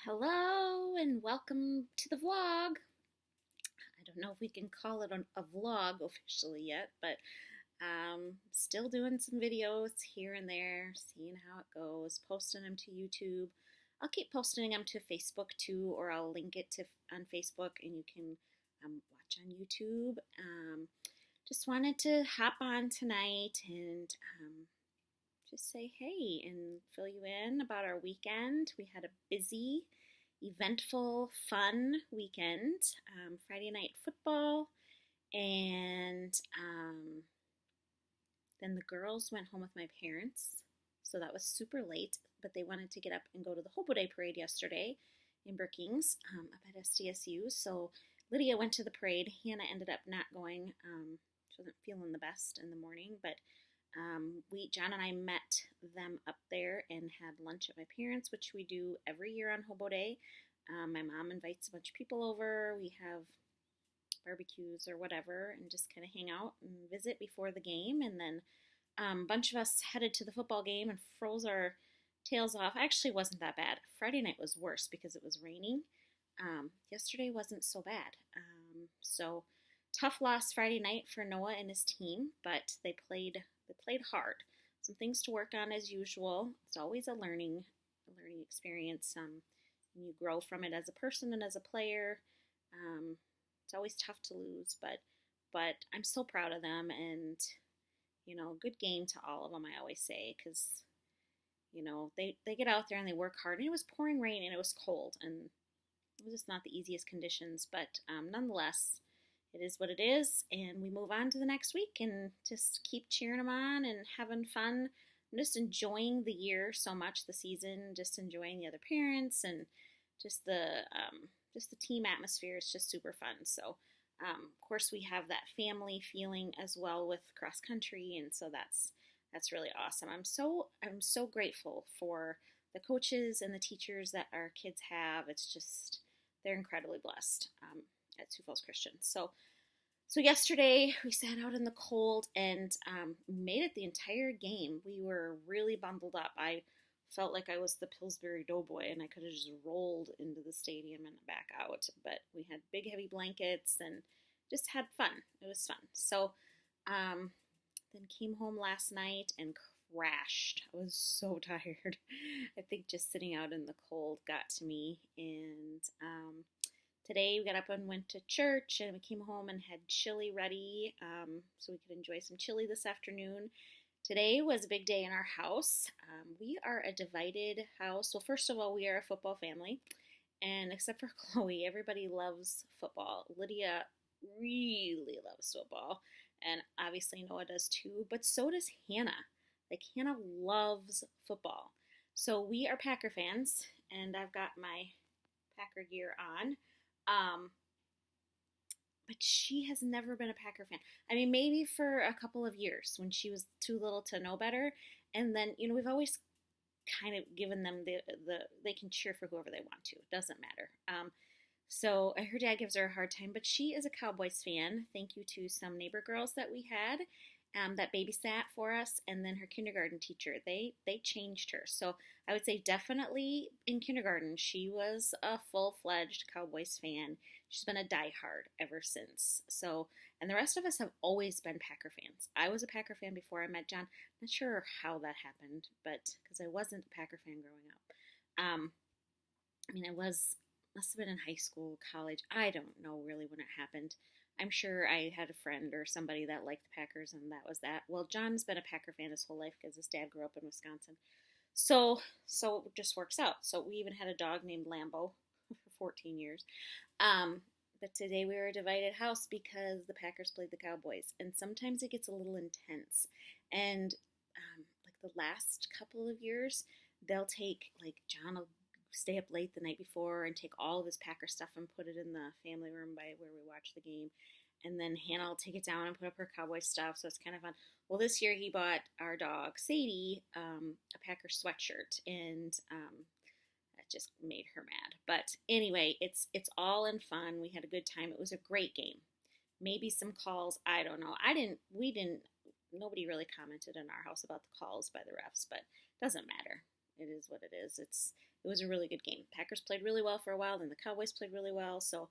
Hello and welcome to the vlog. I don't know if we can call it a vlog officially yet, but still doing some videos here and there, seeing how it goes, posting them to YouTube. I'll keep posting them to Facebook too, or I'll link it to on Facebook and you can watch on YouTube. Just wanted to hop on tonight and just say hey and fill you in about our weekend. We had a busy, eventful, fun weekend. Friday night football, and then the girls went home with my parents, so that was super late. But they wanted to get up and go to the Hobo Day parade yesterday in Brookings up at SDSU. So Lydia went to the parade. Hannah ended up not going. She wasn't feeling the best in the morning, but John and I met them up there and had lunch at my parents', which we do every year on Hobo Day. My mom invites a bunch of people over. We have barbecues or whatever and just kind of hang out and visit before the game. And then a bunch of us headed to the football game and froze our tails off. Actually, wasn't that bad. Friday night was worse because it was raining. Yesterday wasn't so bad. So tough loss Friday night for Noah and his team, but they played hard. Some things to work on as usual. It's always a learning experience. And you grow from it as a person and as a player. It's always tough to lose, but I'm so proud of them, and good game to all of them. I always say, because they get out there and they work hard. And it was pouring rain and it was cold, and it was just not the easiest conditions, but nonetheless, it is what it is, and we move on to the next week and just keep cheering them on and having fun. I'm just enjoying the year so much, the season, just enjoying the other parents and just the team atmosphere is just super fun. So, of course, we have that family feeling as well with cross country, and so that's really awesome. I'm so grateful for the coaches and the teachers that our kids have. It's just they're incredibly blessed. At Sioux Falls Christian. So yesterday we sat out in the cold and made it the entire game. We were really bundled up. I felt like I was the Pillsbury Doughboy and I could have just rolled into the stadium and back out. But we had big heavy blankets and just had fun. It was fun. So then came home last night and crashed. I was so tired. I think just sitting out in the cold got to me, and today we got up and went to church, and we came home and had chili ready so we could enjoy some chili this afternoon. Today was a big day in our house. We are a divided house. Well, first of all, we are a football family, and except for Chloe, everybody loves football. Lydia really loves football, and obviously Noah does too, but so does Hannah. Like, Hannah loves football. So we are Packer fans, and I've got my Packer gear on. But she has never been a Packer fan. I mean, maybe for a couple of years when she was too little to know better. And then, we've always kind of given them they can cheer for whoever they want to. It doesn't matter. So her dad gives her a hard time, but she is a Cowboys fan. Thank you to some neighbor girls that we had that babysat for us, and then her kindergarten teacher. They changed her. So I would say definitely in kindergarten she was a full-fledged Cowboys fan. She's been a diehard ever since. So, and the rest of us have always been Packer fans. I was a Packer fan before I met John. Not sure how that happened, but because I wasn't a Packer fan growing up. I mean, must have been in high school, college. I don't know really when it happened. I'm sure I had a friend or somebody that liked the Packers, and that was that. Well, John's been a Packer fan his whole life because his dad grew up in Wisconsin. So it just works out. So we even had a dog named Lambo for 14 years. But today we were a divided house because the Packers played the Cowboys, and sometimes it gets a little intense. And like the last couple of years, they'll take, like, John will stay up late the night before and take all of his Packer stuff and put it in the family room by where we watch the game. And then Hannah will take it down and put up her Cowboy stuff, so it's kind of fun. Well, this year he bought our dog, Sadie, a Packer sweatshirt, and that just made her mad. But anyway, it's all in fun. We had a good time. It was a great game. Maybe some calls, I don't know. Nobody really commented in our house about the calls by the refs, but it doesn't matter. It is what it is. It it was a really good game. Packers played really well for a while, then the Cowboys played really well, so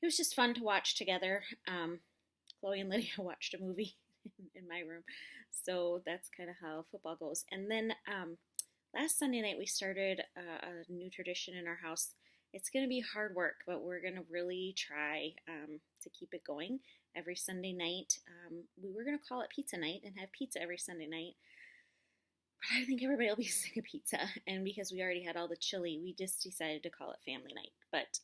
it was just fun to watch together. Chloe and Lydia watched a movie in my room, so that's kind of how football goes. And then last Sunday night we started a new tradition in our house. It's going to be hard work, but we're going to really try to keep it going. Every Sunday night, we were going to call it pizza night and have pizza every Sunday night. But I think everybody will be sick of pizza, and because we already had all the chili, we just decided to call it family night. But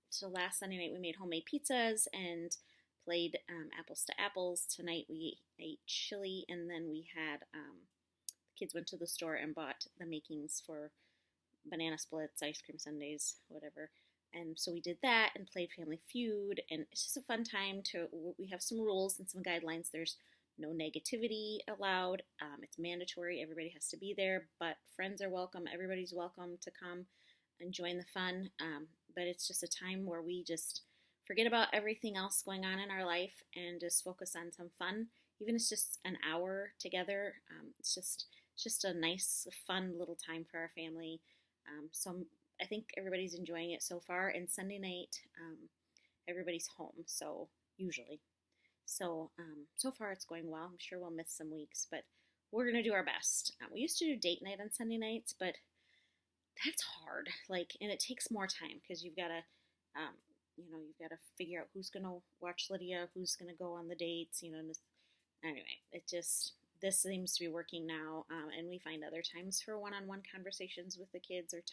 so last Sunday night we made homemade pizzas and played apples to apples. Tonight we ate chili, and then we had the kids went to the store and bought the makings for banana splits, ice cream sundaes, whatever. And so we did that and played Family Feud, and it's just a fun time we have some rules and some guidelines. There's no negativity allowed. It's mandatory. Everybody has to be there, but friends are welcome. Everybody's welcome to come and join the fun. But it's just a time where we just forget about everything else going on in our life and just focus on some fun. Even if it's just an hour together, it's just a nice, fun little time for our family. So I think everybody's enjoying it so far. And Sunday night, everybody's home, so usually. So so far it's going well. I'm sure we'll miss some weeks, but we're gonna do our best. We used to do date night on Sunday nights, but that's hard. And it takes more time because you've got to, you've got to figure out who's gonna watch Lydia, who's gonna go on the dates. Anyway, this seems to be working now, and we find other times for one-on-one conversations with the kids or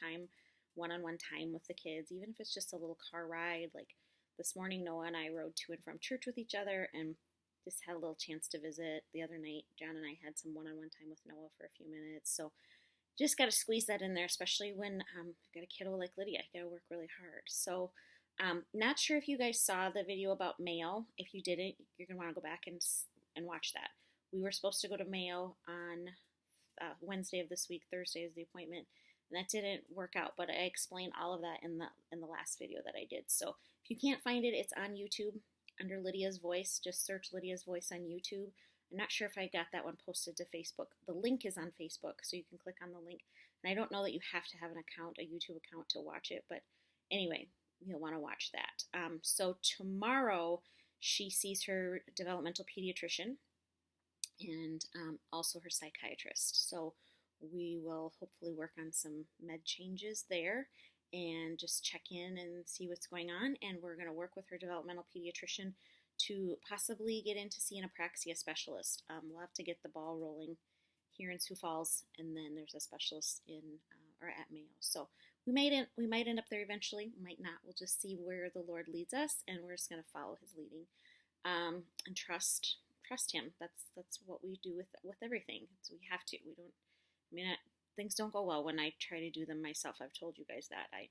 one-on-one time with the kids, even if it's just a little car ride. Like this morning, Noah and I rode to and from church with each other and just had a little chance to visit. The other night, John and I had some one-on-one time with Noah for a few minutes. So just got to squeeze that in there, especially when you've got a kiddo like Lydia. You got to work really hard. So not sure if you guys saw the video about Mayo. If you didn't, you're going to want to go back and watch that. We were supposed to go to Mayo on Wednesday of this week. Thursday is the appointment, and that didn't work out. But I explained all of that in the last video that I did. So if you can't find it, it's on YouTube under Lydia's Voice. Just search Lydia's Voice on YouTube. I'm not sure if I got that one posted to Facebook. The link is on Facebook, so you can click on the link. And I don't know that you have to have an account, a YouTube account, to watch it. But anyway, you'll want to watch that. So tomorrow she sees her developmental pediatrician and also her psychiatrist. So we will hopefully work on some med changes there and just check in and see what's going on. And we're going to work with her developmental pediatrician to possibly get in to see an apraxia specialist. We'll have to get the ball rolling here in Sioux Falls, and then there's a specialist at Mayo. So we might end up there eventually, might not. We'll just see where the Lord leads us, and we're just going to follow His leading and trust Him. That's what we do with everything. So we have to. Things don't go well when I try to do them myself. I've told you guys that. I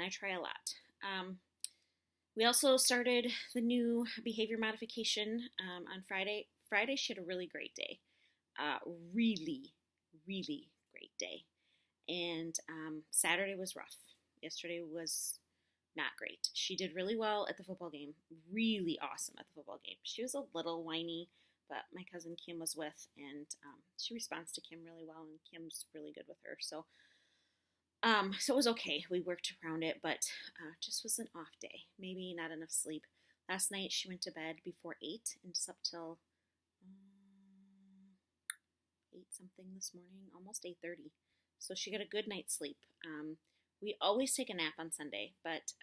try a lot. We also started the new behavior modification on Friday. Friday, she had a really great day. Really, really great day. And Saturday was rough. Yesterday was not great. She did really well at the football game. Really awesome at the football game. She was a little whiny, but my cousin Kim was with, and she responds to Kim really well, and Kim's really good with her. So it was okay. We worked around it, but just was an off day. Maybe not enough sleep. Last night she went to bed before 8 and slept till 8 something this morning, almost 8:30. So she got a good night's sleep. We always take a nap on Sunday, but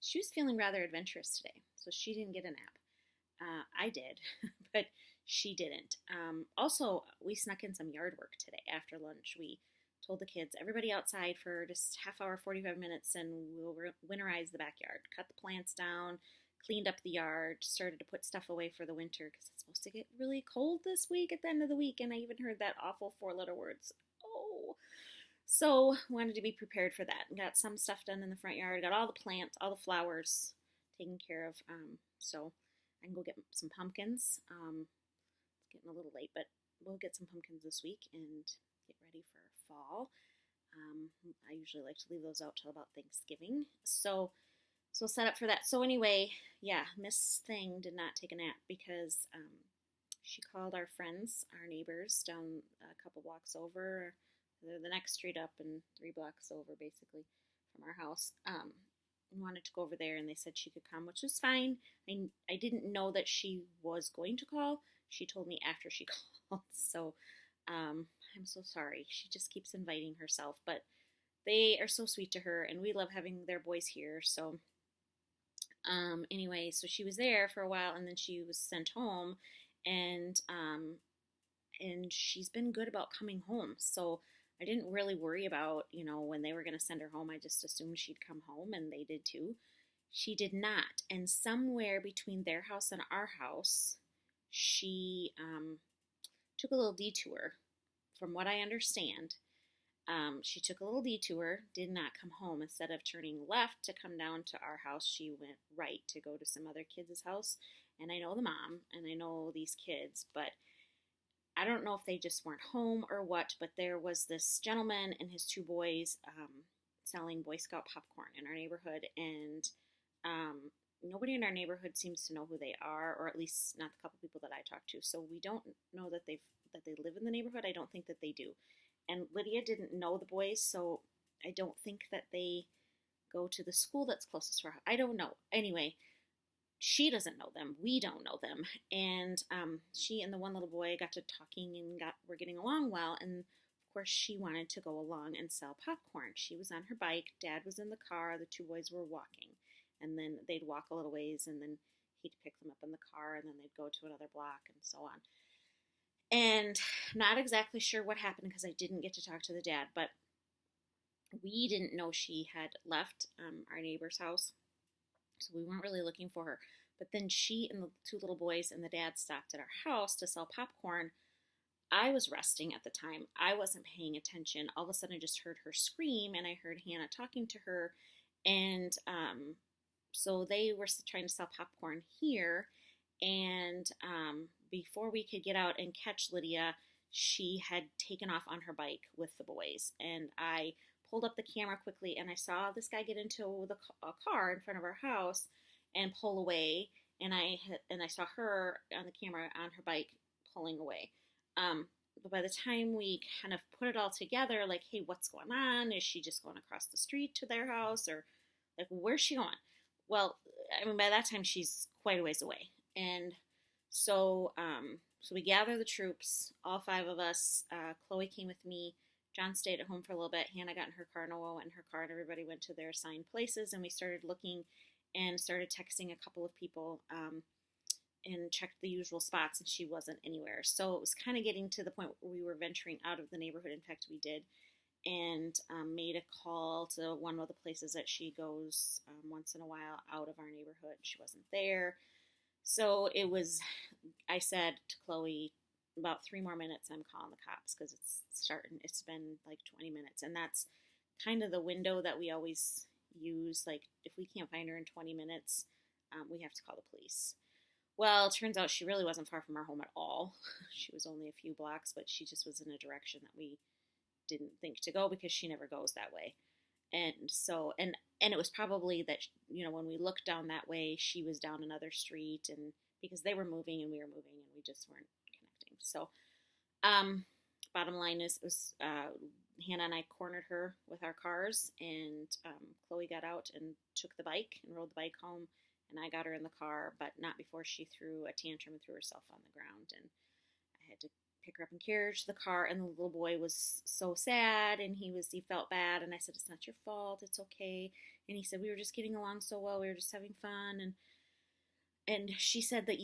she was feeling rather adventurous today, so she didn't get a nap. I did, but she didn't. Also, we snuck in some yard work today after lunch. We told the kids, everybody outside for just half hour, 45 minutes, and we'll winterize the backyard. Cut the plants down, cleaned up the yard, started to put stuff away for the winter because it's supposed to get really cold this week at the end of the week, and I even heard that awful 4-letter words. Oh. So wanted to be prepared for that. Got some stuff done in the front yard. Got all the plants, all the flowers taken care of. So I can go get some pumpkins. It's getting a little late, but we'll get some pumpkins this week and get ready for fall. I usually like to leave those out till about Thanksgiving. So we'll set up for that. So anyway, yeah, Miss Thing did not take a nap because she called our friends, our neighbors down a couple blocks over, They're the next street up and 3 blocks over, basically, from our house. And wanted to go over there, and they said she could come, which was fine. I didn't know that she was going to call. She told me after she called, so I'm so sorry. She just keeps inviting herself, but they are so sweet to her, and we love having their boys here. So anyway, so she was there for a while, and then she was sent home, and she's been good about coming home. So I didn't really worry about, when they were going to send her home. I just assumed she'd come home, and they did too. She did not. And somewhere between their house and our house, she took a little detour. From what I understand, she took a little detour, did not come home. Instead of turning left to come down to our house, she went right to go to some other kids' house. And I know the mom, and I know these kids, but I don't know if they just weren't home or what, but there was this gentleman and his 2 boys selling Boy Scout popcorn in our neighborhood, and nobody in our neighborhood seems to know who they are, or at least not the couple people that I talked to. So we don't know that they live in the neighborhood. I don't think that they do. And Lydia didn't know the boys, so I don't think that they go to the school that's closest to her. I don't know. Anyway, she doesn't know them. We don't know them. And she and the one little boy got to talking and were getting along well. And of course, she wanted to go along and sell popcorn. She was on her bike. Dad was in the car. The 2 boys were walking. And then they'd walk a little ways, and then he'd pick them up in the car, and then they'd go to another block and so on. And not exactly sure what happened because I didn't get to talk to the dad, but we didn't know she had left our neighbor's house, so we weren't really looking for her. But then she and the 2 little boys and the dad stopped at our house to sell popcorn. I was resting at the time. I wasn't paying attention. All of a sudden, I just heard her scream, and I heard Hannah talking to her, and so they were trying to sell popcorn here, and before we could get out and catch Lydia, she had taken off on her bike with the boys, and I pulled up the camera quickly, and I saw this guy get into a car in front of our house and pull away, and I saw her on the camera on her bike pulling away. But by the time we kind of put it all together, like, hey, what's going on? Is she just going across the street to their house, or like, where's she going? Well, I mean, by that time she's quite a ways away, and so we gather the troops, all 5 of us. Chloe came with me. John stayed at home for a little bit. Hannah got in her car, Noah went in her car, and everybody went to their assigned places, and we started looking and started texting a couple of people and checked the usual spots, and she wasn't anywhere. So it was kind of getting to the point where we were venturing out of the neighborhood. In fact, we did, and made a call to one of the places that she goes once in a while out of our neighborhood. She wasn't there. So I said to Chloe, about 3 more minutes, I'm calling the cops, because it's been like 20 minutes. And that's kind of the window that we always use. Like, if we can't find her in 20 minutes, we have to call the police. Well, it turns out she really wasn't far from our home at all. She was only a few blocks, but she just was in a direction that we didn't think to go, because she never goes that way. And so, and it was probably that, when we looked down that way, she was down another street, and because they were moving and we were moving, and we just weren't connecting. So, bottom line is, Hannah and I cornered her with our cars, and Chloe got out and took the bike and rode the bike home, and I got her in the car, but not before she threw a tantrum and threw herself on the ground, and I had to pick her up and carry her to the car. And the little boy was so sad, and he felt bad, and I said, it's not your fault, it's okay. And he said, we were just getting along so well, we were just having fun. And she said that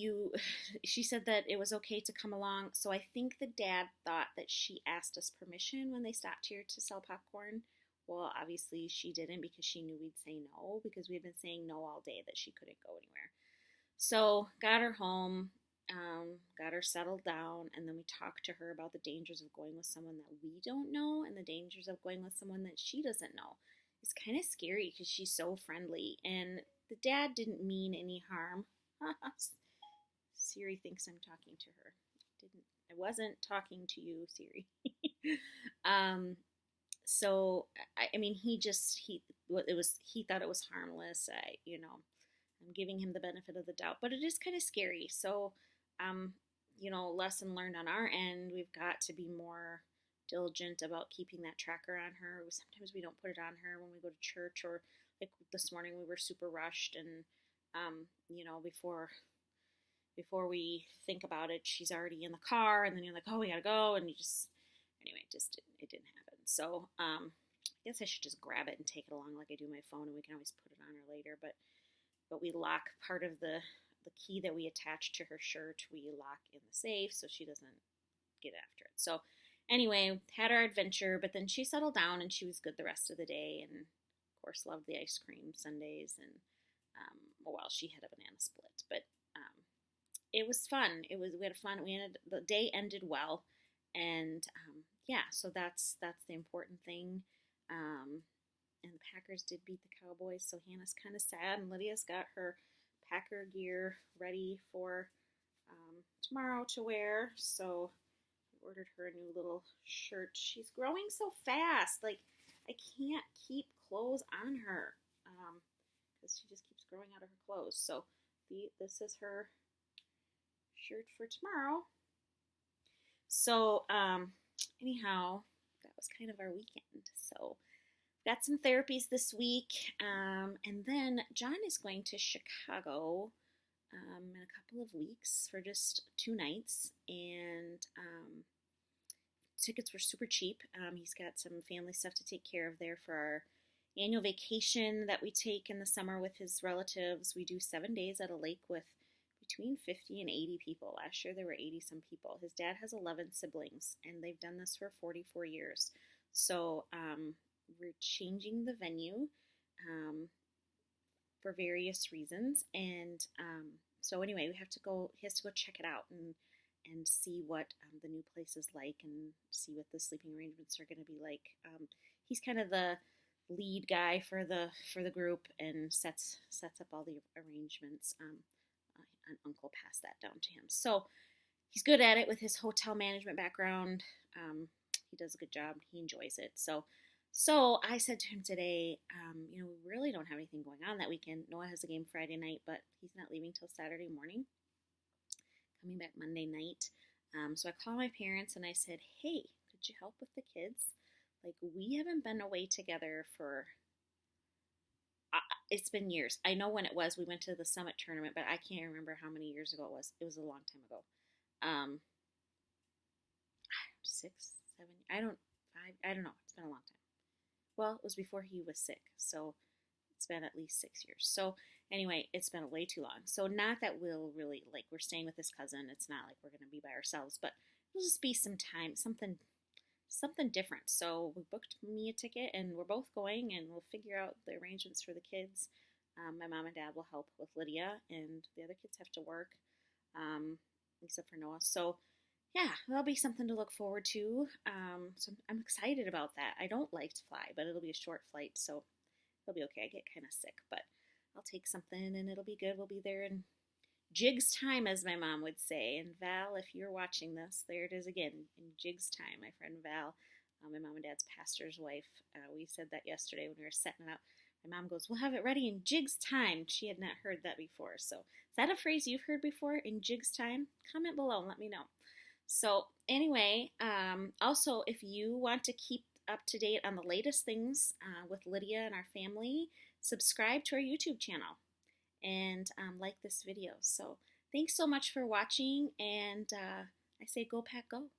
it was okay to come along. So I think the dad thought that she asked us permission when they stopped here to sell popcorn. Well, obviously she didn't, because she knew we'd say no, because we had been saying no all day, that she couldn't go anywhere. So got her home, got her settled down, and then we talked to her about the dangers of going with someone that we don't know, and the dangers of going with someone that she doesn't know. It's kind of scary because she's so friendly, and the dad didn't mean any harm. Siri thinks I'm talking to her. I wasn't talking to you, Siri. So I mean, he thought it was harmless. I'm giving him the benefit of the doubt, but it is kind of scary. So, lesson learned on our end, we've got to be more diligent about keeping that tracker on her. Sometimes we don't put it on her when we go to church, or like this morning we were super rushed, and before we think about it, she's already in the car, and then you're like, oh, we gotta go, and it didn't happen. So I guess I should just grab it and take it along like I do my phone, and we can always put it on her later. But we lock part of the key that we attach to her shirt, we lock in the safe so she doesn't get after it. So anyway, had our adventure, but then she settled down and she was good the rest of the day, and of course loved the ice cream sundaes, and she had a banana split, but it was fun. We had fun. The day ended well, and so that's the important thing. And the Packers did beat the Cowboys, so Hannah's kind of sad, and Lydia's got her Packer gear ready for tomorrow to wear. So I ordered her a new little shirt. She's growing so fast. Like, I can't keep clothes on her because she just keeps growing out of her clothes. So this is her shirt for tomorrow. So anyhow, that was kind of our weekend. So got some therapies this week, and then John is going to Chicago in a couple of weeks for just 2 nights, and tickets were super cheap. He's got some family stuff to take care of there for our annual vacation that we take in the summer with his relatives. We do 7 days at a lake with between 50 and 80 people. Last year there were 80 some people. His dad has 11 siblings, and they've done this for 44 years. So we're changing the venue for various reasons, and so anyway, he has to go check it out and see what the new place is like, and see what the sleeping arrangements are going to be like. He's kind of the lead guy for the group and sets up all the arrangements. An uncle passed that down to him, so he's good at it with his hotel management background. He does a good job. He enjoys it. So I said to him today, we really don't have anything going on that weekend. Noah has a game Friday night, but he's not leaving till Saturday morning, coming back Monday night. So I called my parents and I said, hey, could you help with the kids? Like, we haven't been away together for, it's been years. I know when it was. We went to the Summit tournament, but I can't remember how many years ago it was. It was a long time ago. 6, 7, I don't know. It's been a long time. Well, it was before he was sick, so it's been at least 6 years. So anyway, it's been way too long. So not that we'll really, like, we're staying with this cousin. It's not like we're going to be by ourselves, but it'll just be some time, something different. So we booked me a ticket, and we're both going, and we'll figure out the arrangements for the kids. My mom and dad will help with Lydia, and the other kids have to work, except for Noah. So yeah, that'll be something to look forward to. So I'm excited about that. I don't like to fly, but it'll be a short flight, so it'll be okay. I get kind of sick, but I'll take something and it'll be good. We'll be there in Jig's time, as my mom would say. And Val, if you're watching this, there it is again, in Jig's time. My friend Val, my mom and dad's pastor's wife, we said that yesterday when we were setting it up. My mom goes, we'll have it ready in Jig's time. She had not heard that before. So is that a phrase you've heard before, in Jig's time? Comment below and let me know. So anyway, also, if you want to keep up to date on the latest things with Lydia and our family, subscribe to our YouTube channel and like this video. So thanks so much for watching, and I say go Pack Go.